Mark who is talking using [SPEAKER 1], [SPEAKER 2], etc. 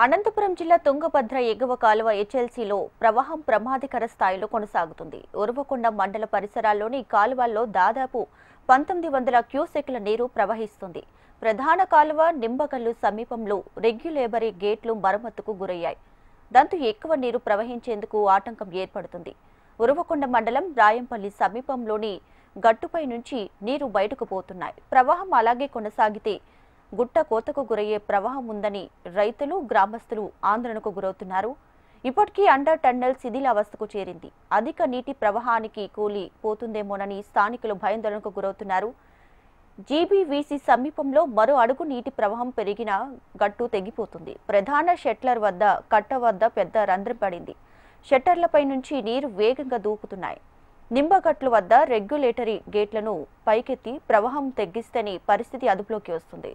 [SPEAKER 1] అనంతపురం జిల్లా తుంగభద్ర ఎగువ కాలువ హెచ్ఎల్సీలో ప్రవాహం ప్రమాదకర స్థాయిలో కొనసాగుతుంది. ఉరవకొండ మండల పరిసరాల్లోని కాలువల్లో దాదాపు 1900 క్యూసెక్ల నీరు ప్రవహిస్తుంది. ప్రధాన కాలువ నింబగల్లు సమీపంలో రెగ్యులేటరీ గేట్లు మరమ్మతుకు గురయ్యాయి. దాంతో ఎక్కువ నీరు ప్రవహించేందుకు ఆటంకం ఏర్పడుతుంది. ఉరవకొండ మండలం రాయంపల్లి సమీపంలోని గట్టుపై నుంచి నీరు బయటకు పోతున్నాయి. ప్రవాహం అలాగే కొనసాగితే గుట్ట కోతకు గురయ్యే ప్రవాహం ఉందని రైతులు, గ్రామస్తులు ఆందోళనకు గురవుతున్నారు. ఇప్పటికీ అండర్ టన్నెల్ శిథిలావస్థకు చేరింది. అధిక నీటి ప్రవాహానికి కూలి పోతుందేమోనని స్థానికులు భయాందోళనకు గురవుతున్నారు. జీబీవీసీ సమీపంలో మరో అడుగు నీటి ప్రవాహం పెరిగినా గట్టు తెగిపోతుంది. ప్రధాన షెట్లర్ వద్ద కట్ట వద్ద పెద్ద రంధ్రం పడింది. షట్టర్లపై నుంచి నీరు వేగంగా దూకుతున్నాయి. నింబగట్ల వద్ద రెగ్యులేటరీ గేట్లను పైకెత్తి ప్రవాహం తగ్గిస్తేనే పరిస్థితి అదుపులోకి వస్తుంది.